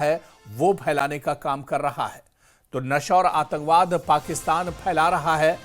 है वो फैलाने का काम कर रहा है। तो नशा और आतंकवाद पाकिस्तान फैला रहा है।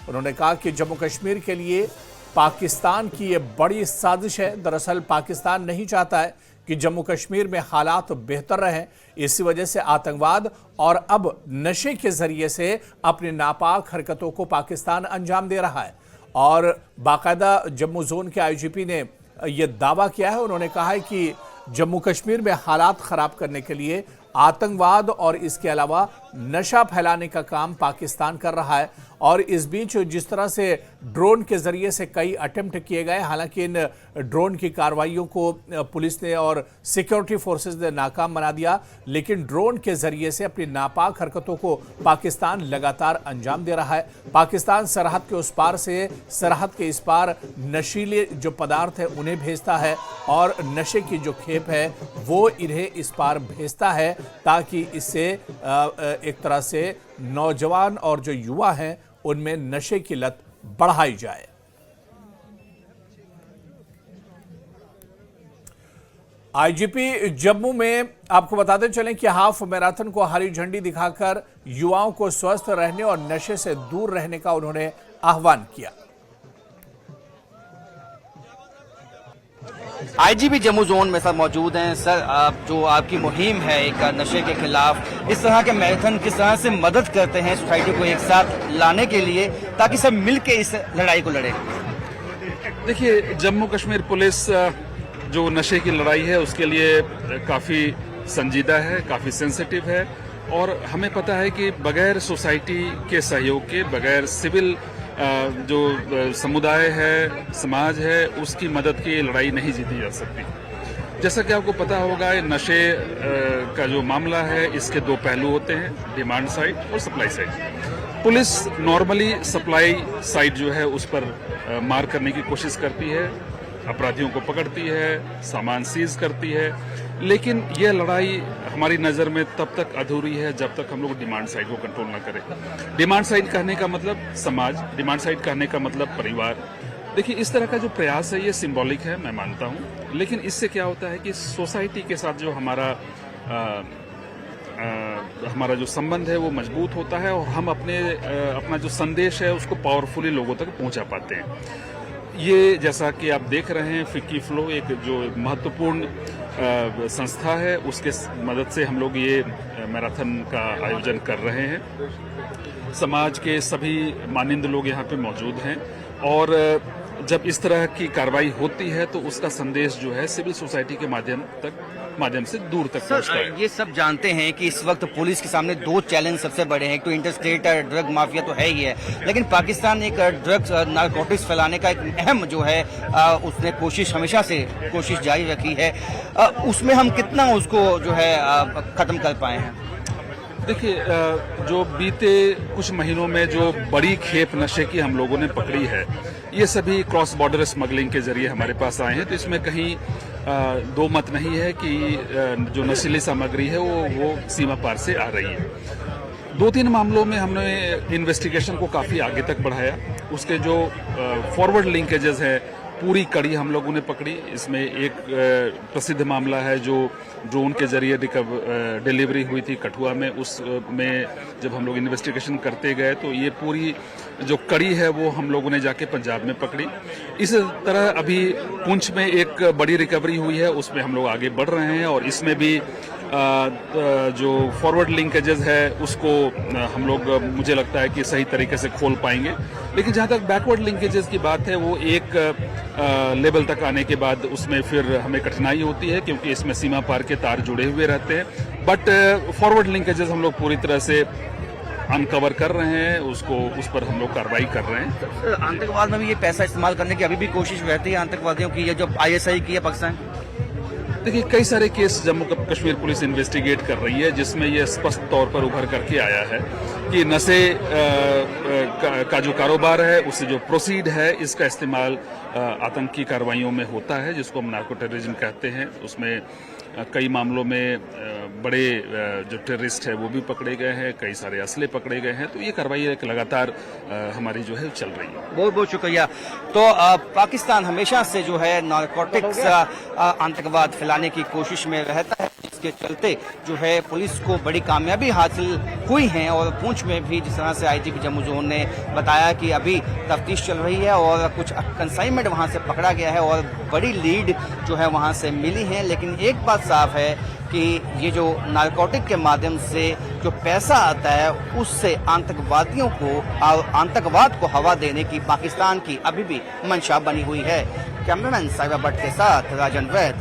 उन्होंने कहा कि जम्मू कश्मीर के लिए पाकिस्तान की ये बड़ी साजिश है। दरअसल पाकिस्तान नहीं चाहता है कि जम्मू कश्मीर में हालात बेहतर रहें। इसी वजह से आतंकवाद और अब नशे के जरिए से अपनी नापाक हरकतों को पाकिस्तान अंजाम दे रहा है। और बाकायदा जम्मू जोन के आईजीपी ने यह दावा किया है। उन्होंने कहा है कि जम्मू कश्मीर में हालात खराब करने के लिए आतंकवाद और इसके अलावा नशा फैलाने का काम पाकिस्तान कर रहा है। और इस बीच जिस तरह से ड्रोन के जरिए से कई अटेम्प्ट किए गए, हालांकि इन ड्रोन की कार्रवाइयों को पुलिस ने और सिक्योरिटी फोर्सेस ने नाकाम बना दिया, लेकिन ड्रोन के जरिए से अपनी नापाक हरकतों को पाकिस्तान लगातार अंजाम दे रहा है। पाकिस्तान सरहद के उस पार से सरहद के इस पार नशीले जो पदार्थ है उन्हें भेजता है और नशे की जो खेप है वो इन्हें इस पार भेजता है, ताकि इससे एक तरह से नौजवान और जो युवा हैं उनमें नशे की लत बढ़ाई जाए। आईजीपी जम्मू में आपको बताते चलें कि हाफ मैराथन को हरी झंडी दिखाकर युवाओं को स्वस्थ रहने और नशे से दूर रहने का उन्होंने आह्वान किया। आईजीपी जम्मू जोन में सर मौजूद हैं। सर, जो आपकी मुहिम है एक नशे के खिलाफ, इस तरह के मैराथन किस तरह से मदद करते हैं सोसाइटी को एक साथ लाने के लिए, ताकि सब मिलकर इस लड़ाई को लड़े? देखिए, जम्मू कश्मीर पुलिस जो नशे की लड़ाई है उसके लिए काफ़ी संजीदा है, काफ़ी सेंसिटिव है। और हमें पता है कि बगैर सोसाइटी के सहयोग के, बगैर सिविल जो समुदाय है, समाज है, उसकी मदद की लड़ाई नहीं जीती जा सकती। जैसा कि आपको पता होगा, नशे का जो मामला है इसके दो पहलू होते हैं, डिमांड साइड और supply side. Police normally supply side जो है उस पर मार करने की कोशिश करती है, अपराधियों को पकड़ती है, सामान सीज करती है, लेकिन यह लड़ाई हमारी नज़र में तब तक अधूरी है जब तक हम लोग डिमांड साइड को कंट्रोल ना करें। डिमांड साइड कहने का मतलब समाज, डिमांड साइड कहने का मतलब परिवार। देखिए, इस तरह का जो प्रयास है ये सिंबॉलिक है, मैं मानता हूँ, लेकिन इससे क्या होता है कि सोसाइटी के साथ जो हमारा जो संबंध है वो मजबूत होता है और हम अपना जो संदेश है उसको पावरफुली लोगों तक पहुंचा पाते हैं। ये जैसा कि आप देख रहे हैं, फिक्की फ्लो एक जो महत्वपूर्ण संस्था है, उसके मदद से हम लोग ये मैराथन का आयोजन कर रहे हैं। समाज के सभी मानिंद लोग यहाँ पे मौजूद हैं और जब इस तरह की कार्रवाई होती है तो उसका संदेश जो है सिविल सोसाइटी के माध्यम से दूर तक पहुंचता है। ये सब जानते हैं कि इस वक्त पुलिस के सामने दो चैलेंज सबसे बड़े हैं। एक तो इंटरस्टेट ड्रग माफिया तो है ही है, लेकिन पाकिस्तान एक ड्रग्स नारकोटिक्स फैलाने का एक अहम जो है उसने हमेशा से कोशिश जारी रखी है। उसमें हम कितना उसको जो है खत्म कर पाए हैं? देखिए, जो बीते कुछ महीनों में जो बड़ी खेप नशे की हम लोगों ने पकड़ी है, ये सभी क्रॉस बॉर्डर स्मगलिंग के जरिए हमारे पास आए हैं। तो इसमें कहीं दो मत नहीं है कि जो नशीली सामग्री है वो सीमा पार से आ रही है। दो तीन मामलों में हमने इन्वेस्टिगेशन को काफ़ी आगे तक बढ़ाया। उसके जो फॉरवर्ड लिंकेजेस है, पूरी कड़ी हम लोगों ने पकड़ी। इसमें एक प्रसिद्ध मामला है जो ड्रोन के जरिए डिलीवरी हुई थी कठुआ में। उसमें जब हम लोग इन्वेस्टिगेशन करते गए तो ये पूरी जो कड़ी है वो हम लोगों ने जाके पंजाब में पकड़ी। इस तरह अभी पुंछ में एक बड़ी रिकवरी हुई है, उसमें हम लोग आगे बढ़ रहे हैं और इसमें भी जो फॉरवर्ड लिंकेजेस है उसको हम लोग, मुझे लगता है कि सही तरीके से खोल पाएंगे। लेकिन जहां तक बैकवर्ड लिंकेजेस की बात है, वो एक लेवल तक आने के बाद उसमें फिर हमें कठिनाई होती है, क्योंकि इसमें सीमा पार के तार जुड़े हुए रहते हैं। बट फॉरवर्ड लिंकेजेस हम लोग पूरी तरह से अनकवर कर रहे हैं, उस पर हम लोग कार्रवाई कर रहे हैं। आतंकवाद में भी ये पैसा इस्तेमाल करने की अभी भी कोशिश रहती है आतंकवादियों की, ये जो ISI की है पाकिस्तान? देखिए, कई सारे case Jammu Kashmir police investigate कर रही है जिसमें यह स्पष्ट तौर पर उभर करके आया है कि नशे का जो कारोबार है, उससे जो प्रोसीड है, इसका इस्तेमाल आतंकी कार्रवाइयों में होता है, जिसको हम नार्को टेररिज्म कहते हैं। उसमें कई मामलों में बड़े जो टेररिस्ट है वो भी पकड़े गए हैं, कई सारे असले पकड़े गए हैं। तो ये कार्रवाई एक लगातार हमारी जो है चल रही है। बहुत बहुत शुक्रिया। तो पाकिस्तान हमेशा से जो है नारकोटिक्स आतंकवाद फैलाने की कोशिश में रहता है। जिसके चलते जो है पुलिस को बड़ी कामयाबी हासिल हुई है। और पूंछ में भी जिस तरह से आईजीपी जम्मू जोन ने बताया कि अभी तफ्तीश चल रही है और कुछ कंसाइनमेंट वहां से पकड़ा गया है और बड़ी लीड जो है वहां से मिली है। लेकिन एक बात साफ है कि ये जो नारकोटिक के माध्यम से जो पैसा आता है उससे आतंकवादियों को और आतंकवाद को हवा देने की पाकिस्तान की अभी भी मंशा बनी हुई है। कैमरामैन साहिबा भट्ट के साथ राजन वैद,